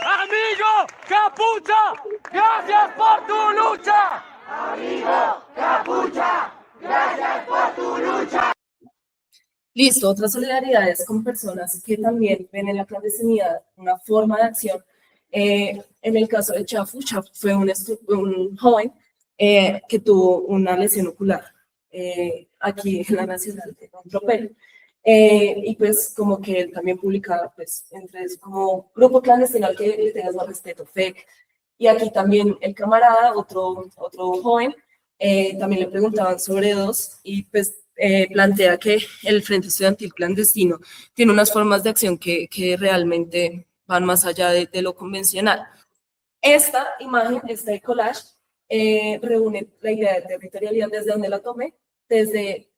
¡Amigo Capucha! ¡Gracias por tu lucha! ¡Amigo Capucha! ¡Gracias por tu lucha! Listo, otras solidaridades con personas que también ven en la clandestinidad una forma de acción. En el caso de Chafu fue un joven que tuvo una lesión ocular aquí en la Nacional de Tropel. Y pues como que él también publicaba pues entre eso como grupo clandestino al que le tengas más respeto, FEC. Y aquí también el camarada, otro joven, también le preguntaban sobre dos y pues plantea que el Frente Estudiantil Clandestino tiene unas formas de acción que realmente van más allá de lo convencional. Esta imagen, este collage, reúne la idea de territorialidad desde donde la tomé, desde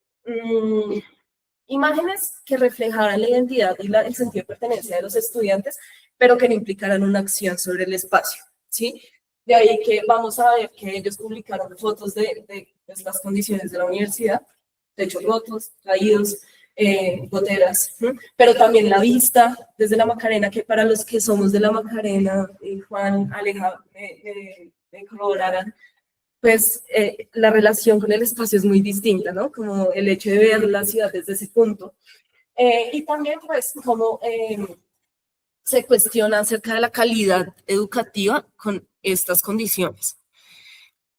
imágenes que reflejaran la identidad y el sentido de pertenencia de los estudiantes, pero que no implicaran una acción sobre el espacio, ¿sí? De ahí que vamos a ver que ellos publicaron fotos de las condiciones de la universidad, techos rotos, caídos, goteras, ¿sí? Pero también la vista desde la Macarena, que para los que somos de la Macarena, Juan, Aleja, me corroborarán, pues la relación con el espacio es muy distinta, ¿no? Como el hecho de ver la ciudad desde ese punto. Y también, pues, como se cuestiona acerca de la calidad educativa con estas condiciones.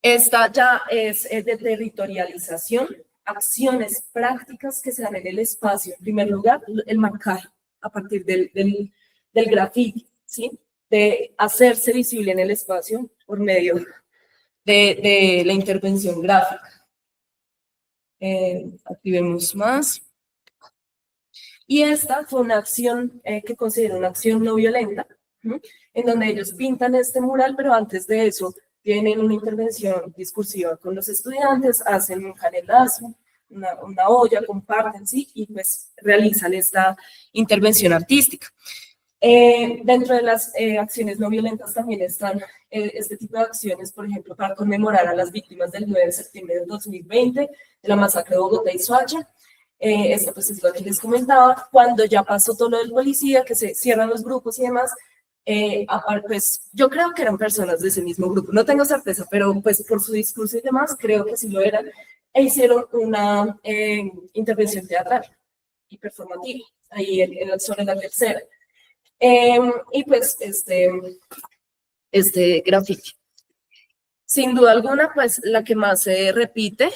Esta ya es de territorialización, acciones prácticas que se dan en el espacio. En primer lugar, el marcar a partir del grafiti, ¿sí? De hacerse visible en el espacio por medio de la intervención gráfica. Activemos más. Y esta fue una acción que considero una acción no violenta, ¿sí? En donde ellos pintan este mural, pero antes de eso tienen una intervención discursiva con los estudiantes, hacen un canelazo, una olla, comparten, ¿sí? Y pues realizan esta intervención artística. Dentro de las acciones no violentas también están este tipo de acciones, por ejemplo, para conmemorar a las víctimas del 9 de septiembre de 2020, de la masacre de Bogotá y Soacha. Esto pues es lo que les comentaba, cuando ya pasó todo lo del policía, que se cierran los grupos y demás, pues yo creo que eran personas de ese mismo grupo, no tengo certeza, pero pues por su discurso y demás, creo que sí lo eran, e hicieron una intervención teatral y performativa, ahí sobre la tercera. Y pues este grafiti. Sin duda alguna, pues la que más se repite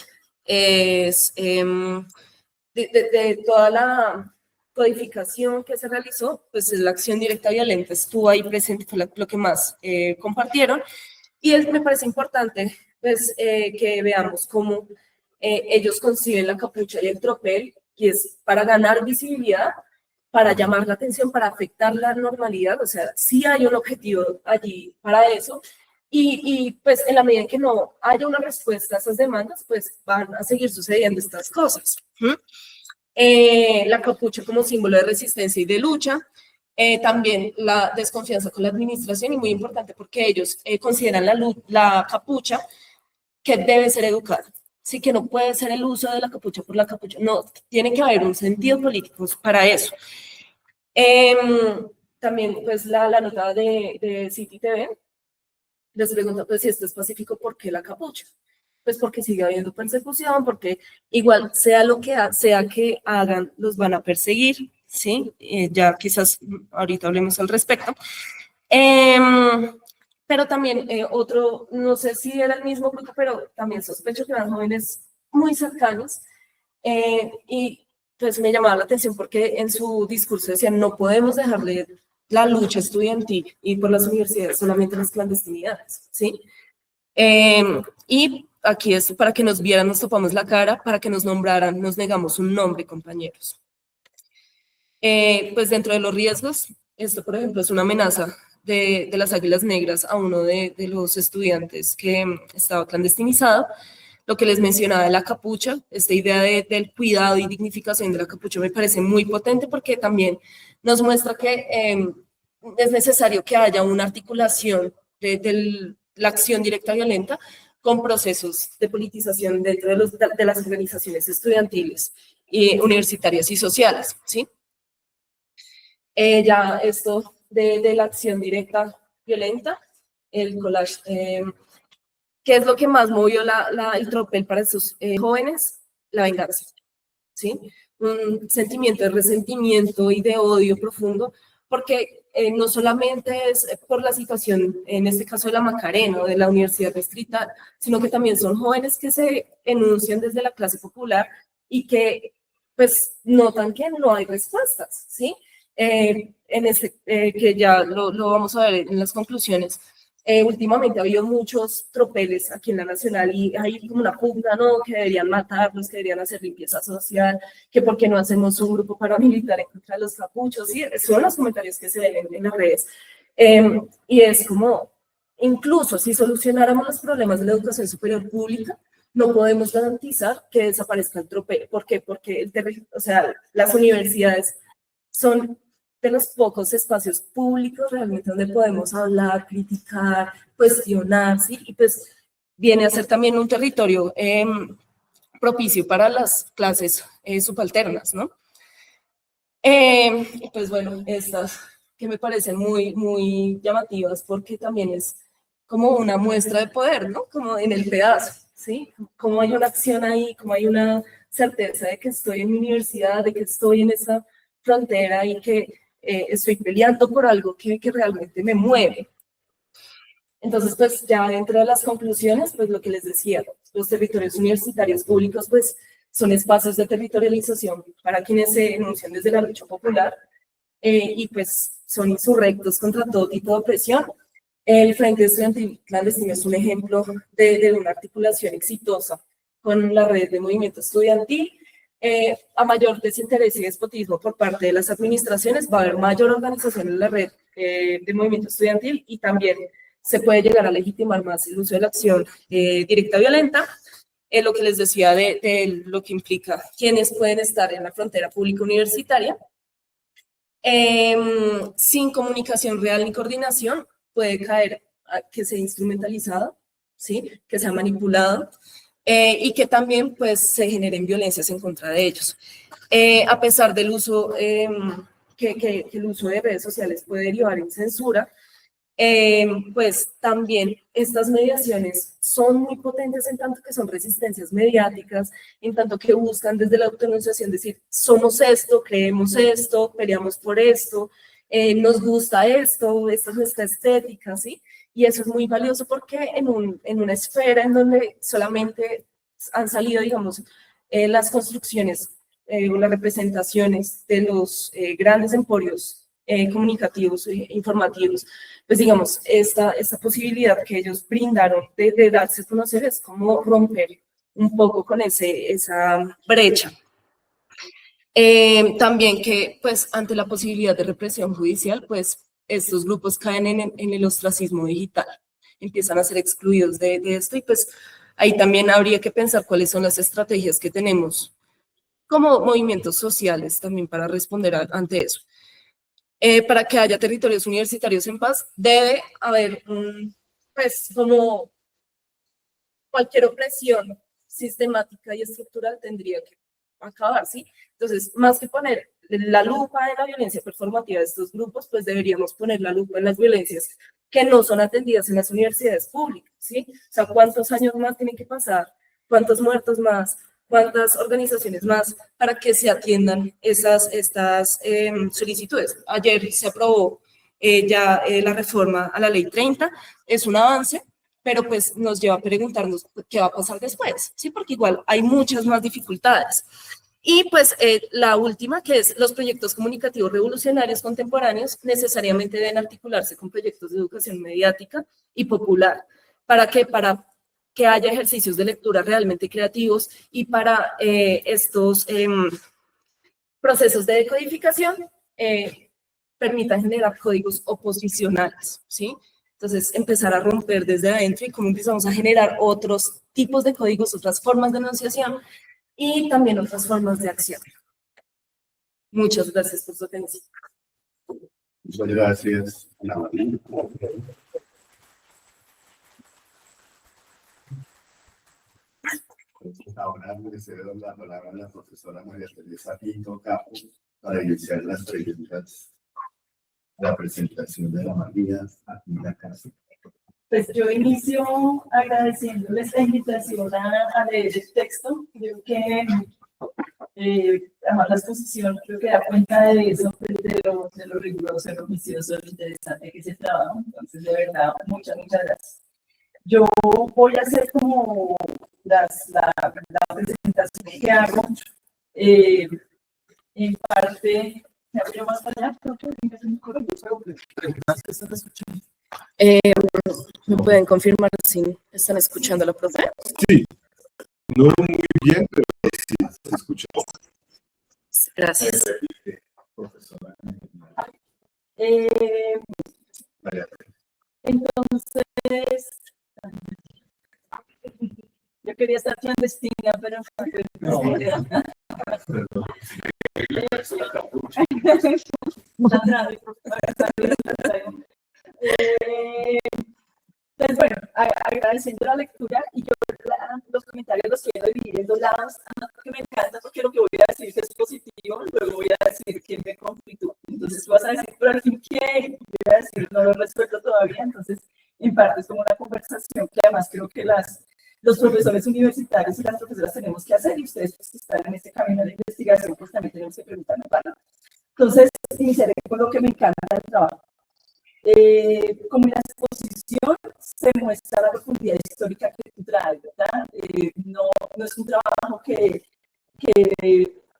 es de toda la codificación que se realizó, pues la acción directa violenta estuvo ahí presente, fue lo que más compartieron. Y me parece importante pues, que veamos cómo ellos conciben la capucha y el tropel, que es para ganar visibilidad, para llamar la atención, para afectar la normalidad, o sea, sí hay un objetivo allí para eso, y pues en la medida en que no haya una respuesta a esas demandas, pues van a seguir sucediendo estas cosas. La capucha como símbolo de resistencia y de lucha, también la desconfianza con la administración, y muy importante porque ellos consideran la capucha que debe ser educada. Sí, que no puede ser el uso de la capucha por la capucha, no, tiene que haber un sentido político para eso. también pues la nota de City TV les pregunta pues si esto es pacífico, ¿por qué la capucha? Pues porque sigue habiendo persecución, porque igual sea lo que sea que hagan, los van a perseguir, ¿sí? Ya quizás ahorita hablemos al respecto. Pero también otro, no sé si era el mismo grupo, pero también sospecho que eran jóvenes muy cercanos, y pues me llamaba la atención porque en su discurso decían, no podemos dejarle la lucha estudiantil y por las universidades solamente las clandestinidades, ¿sí? Y aquí es para que nos vieran, nos topamos la cara, para que nos nombraran, nos negamos un nombre, compañeros. Pues dentro de los riesgos, esto por ejemplo es una amenaza de las Águilas Negras a uno de los estudiantes que estaba clandestinizado. Lo que les mencionaba de la capucha, esta idea del cuidado y dignificación de la capucha me parece muy potente porque también nos muestra que es necesario que haya una articulación de la acción directa violenta con procesos de politización dentro de las organizaciones estudiantiles, universitarias y sociales, ¿sí? Ya esto de la acción directa violenta, el collage, ¿qué es lo que más movió el tropel para estos jóvenes? La venganza, ¿sí? Un sentimiento de resentimiento y de odio profundo, porque no solamente es por la situación, en este caso de la Macarena o de la Universidad Distrital, sino que también son jóvenes que se enuncian desde la clase popular y que pues notan que no hay respuestas, ¿sí? Que ya lo vamos a ver en las conclusiones. Últimamente ha habido muchos tropeles aquí en la Nacional y hay como una pugna, ¿no? Que deberían matarlos, que deberían hacer limpieza social, que por qué no hacemos un grupo paramilitar en contra de los capuchos, ¿sí? Son los comentarios que se ven en las redes. Y es como, incluso si solucionáramos los problemas de la educación superior pública, no podemos garantizar que desaparezca el tropel. ¿Por qué? Porque o sea, las universidades son de los pocos espacios públicos realmente donde podemos hablar, criticar, cuestionar, ¿sí? Y pues viene a ser también un territorio propicio para las clases subalternas, ¿no? Y pues bueno, estas que me parecen muy, muy llamativas porque también es como una muestra de poder, ¿no? Como en el pedazo, ¿sí? Como hay una acción ahí, como hay una certeza de que estoy en mi universidad, de que estoy en esa frontera y que estoy peleando por algo que realmente me mueve. Entonces, pues ya dentro de las conclusiones, pues lo que les decía, los territorios universitarios públicos, pues son espacios de territorialización para quienes se enuncian desde la lucha popular y pues son insurrectos contra todo tipo de opresión. El Frente Estudiantil Clandestino es un ejemplo de una articulación exitosa con la red de movimiento estudiantil. A mayor desinterés y despotismo por parte de las administraciones, va a haber mayor organización en la red de movimiento estudiantil y también se puede llegar a legitimar más el uso de la acción directa violenta, lo que les decía de lo que implica quienes pueden estar en la frontera pública universitaria. Sin comunicación real ni coordinación, puede caer que sea instrumentalizado, ¿sí? Que sea manipulado, y que también pues, se generen violencias en contra de ellos. A pesar del uso, que el uso de redes sociales puede derivar en censura, pues también estas mediaciones son muy potentes en tanto que son resistencias mediáticas, en tanto que buscan desde la autoenunciación decir, somos esto, creemos esto, peleamos por esto, nos gusta esto, esta es nuestra estética, ¿sí? Y eso es muy valioso porque en una esfera en donde solamente han salido, digamos, las construcciones o las representaciones de los grandes emporios comunicativos e informativos, pues digamos, esta posibilidad que ellos brindaron de darse a conocer es como romper un poco con esa brecha. También que, pues, ante la posibilidad de represión judicial, pues, estos grupos caen en el ostracismo digital, empiezan a ser excluidos de esto y pues ahí también habría que pensar cuáles son las estrategias que tenemos como movimientos sociales también para responder ante eso. Para que haya territorios universitarios en paz, debe haber, pues, como cualquier opresión sistemática y estructural tendría que acabar, ¿sí? Entonces, más que poner la lupa en la violencia performativa de estos grupos, pues deberíamos poner la lupa en las violencias que no son atendidas en las universidades públicas, ¿sí? O sea, ¿cuántos años más tienen que pasar? ¿Cuántos muertos más? ¿Cuántas organizaciones más para que se atiendan estas solicitudes? Ayer se aprobó la reforma a la ley 30, es un avance, pero pues nos lleva a preguntarnos qué va a pasar después, ¿sí? Porque igual hay muchas más dificultades. Y pues la última, que es los proyectos comunicativos revolucionarios contemporáneos, necesariamente deben articularse con proyectos de educación mediática y popular. ¿Para qué? Para que haya ejercicios de lectura realmente creativos y para estos procesos de decodificación permitan generar códigos oposicionales, ¿sí? Entonces, empezar a romper desde adentro y cómo empezamos a generar otros tipos de códigos, otras formas de enunciación y también otras formas de acción. Muchas gracias por su atención. Muchas gracias, Ana María. Ahora le cedo la palabra a la profesora María Teresa Pinto Capo para iniciar las preguntas, la presentación de la María aquí en la casa. Pues yo inicio agradeciéndoles la invitación a leer el texto. Creo que además la exposición creo que da cuenta de eso, de lo riguroso, lo juicioso, lo interesante que es el trabajo. Entonces, de verdad, muchas gracias. Yo voy a hacer como la presentación que hago. En parte, ¿me abrió más para allá? ¿Me pueden confirmar si están escuchando a la profe? Sí, no muy bien, pero sí, se escucha. Gracias. Profesora. Entonces, yo quería estar clandestina, pero no. Pues bueno, agradeciendo la lectura y yo los comentarios los quiero dividir en dos lados, que me encanta porque lo que voy a decir es positivo, luego voy a decir que me conflictúa. Entonces tú vas a decir, pero al fin, ¿qué? Voy a decir, no lo resuelto todavía, entonces en parte es como una conversación que además creo que los profesores universitarios y las profesoras tenemos que hacer y ustedes pues, que están en este camino de investigación pues también tenemos que preguntarnos para. Entonces iniciaré con lo que me encanta del trabajo. Como en la exposición se muestra la profundidad histórica que tú traes, ¿verdad? No es un trabajo que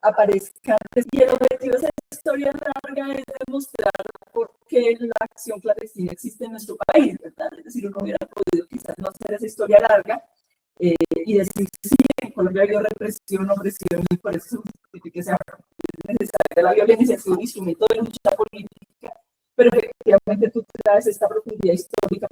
aparezca. Y el objetivo de esa historia larga es demostrar por qué la acción clandestina existe en nuestro país, ¿verdad? Es decir, uno hubiera podido quizás no hacer esa historia larga y decir, sí, en Colombia ha habido represión, opresión, y por eso que sea necesaria la violencia, es un instrumento de lucha política. Pero efectivamente tú traes esta profundidad histórica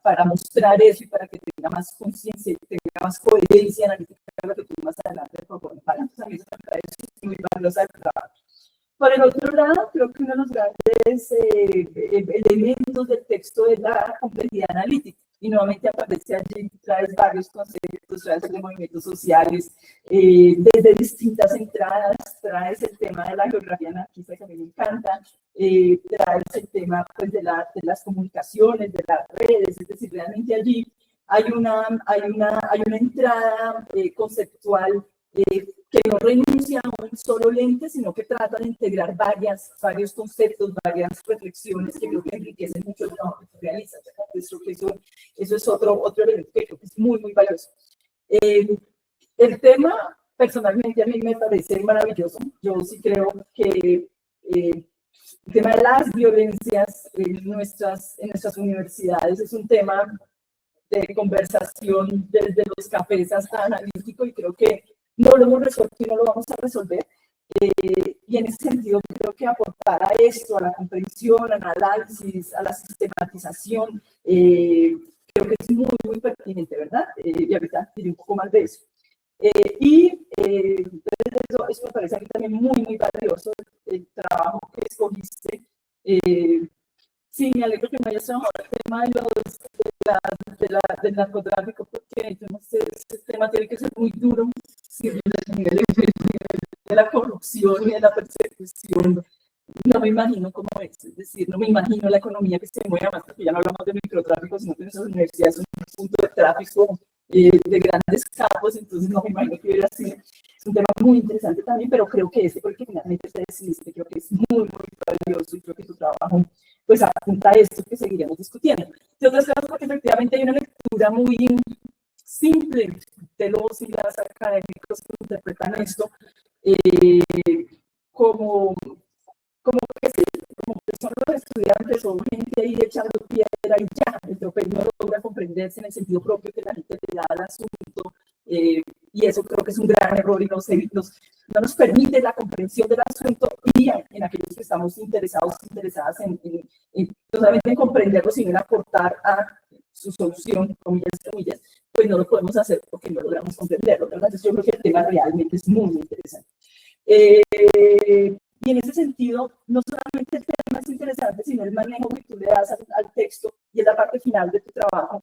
para mostrar eso y para que tenga más conciencia y tenga más coherencia analítica de lo que tú más adelante propones. Para también eso me parece muy valiosa el trabajo. Por el otro lado, creo que uno de los grandes elementos del texto es la complejidad analítica. Y nuevamente aparece allí, traes varios conceptos, traes de movimientos sociales, desde distintas entradas, traes el tema de la geografía anarquista que a mí me encanta, traes el tema pues, de las comunicaciones, de las redes, es decir, realmente allí hay una entrada conceptual que no renuncia a un solo lente, sino que trata de integrar varios conceptos, varias reflexiones que creo que enriquecen mucho el trabajo que tú realizas. Eso es otro elemento que creo que es muy, muy valioso. El tema, personalmente, a mí me parece maravilloso. Yo sí creo que el tema de las violencias en nuestras universidades es un tema de conversación desde los cafés hasta analítico y creo que no lo hemos resuelto y no lo vamos a resolver. Y en ese sentido creo que aportar a esto, a la comprensión, al análisis, a la sistematización, creo que es muy, muy pertinente, ¿verdad? Y ahorita diré un poco más de eso. Eso me parece a mí también muy, muy valioso, el trabajo que escogiste. Sí, me alegro que me hayas trabajado el tema del narcotráfico, porque ese tema tiene que ser muy duro. Sí, de la corrupción y de la persecución, no me imagino cómo es decir, no me imagino la economía que se mueve, más porque ya no hablamos de microtráfico, sino que nuestras universidades son un punto de tráfico de grandes campos, entonces no me imagino que hubiera sido. Es un tema muy interesante también, pero creo que porque finalmente te decidiste, creo que es muy, muy valioso y creo que tu trabajo pues apunta a esto que seguiremos discutiendo. De otras cosas, porque efectivamente hay una lectura muy simple de los y las académicos que interpretan esto como que sí, como que son los estudiantes o gente ahí echando piedra y ya, el tropel no logra comprenderse en el sentido propio que la gente le da al asunto, y eso creo que es un gran error y no nos permite la comprensión del asunto y en aquellos que estamos interesadas en no solamente en comprenderlo, sino en aportar a su solución, comillas, pues no lo podemos hacer porque no logramos comprenderlo. Entonces yo creo que el tema realmente es muy interesante. Y en ese sentido, no solamente el tema es interesante, sino el manejo que tú le das al texto y en la parte final de tu trabajo,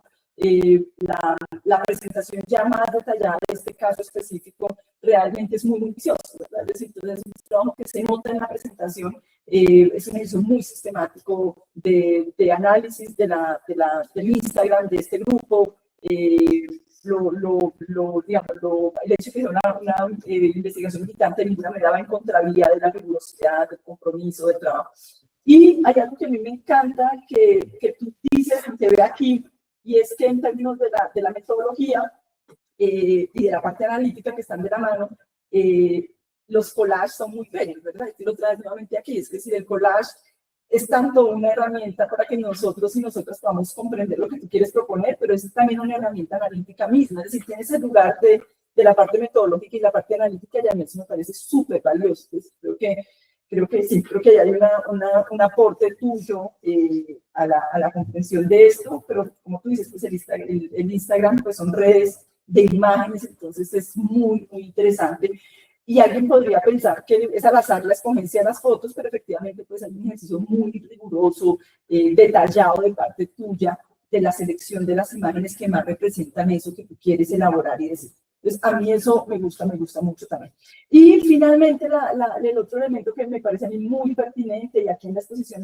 la presentación ya más detallada de este caso específico realmente es muy juicioso, ¿verdad? Es decir, entonces, es un trabajo que se nota en la presentación, es un ejercicio muy sistemático de análisis del Instagram de este grupo, el hecho de que sea una investigación militante de ninguna manera va en contravía de la rigurosidad, del compromiso, del trabajo. Y hay algo que a mí me encanta que tú dices, que ve aquí, y es que en términos de la metodología y de la parte analítica que están de la mano, los collages son muy bellos, ¿verdad? Y lo traes nuevamente aquí, es decir, el collage es tanto una herramienta para que nosotros y nosotras podamos comprender lo que tú quieres proponer, pero es también una herramienta analítica misma, es decir, tiene ese lugar de la parte metodológica y la parte analítica, y a mí eso me parece súper valioso. Pues creo que sí, creo que hay un aporte tuyo a la comprensión de esto, pero como tú dices, pues el Instagram pues son redes de imágenes, entonces es muy, muy interesante. Y alguien podría pensar que es al azar la escogencia de las fotos, pero efectivamente pues hay un ejercicio muy riguroso, detallado de parte tuya, de la selección de las imágenes que más representan eso que tú quieres elaborar y decir. Entonces, a mí eso me gusta mucho también. Y finalmente, el otro elemento que me parece a mí muy pertinente, y aquí en la exposición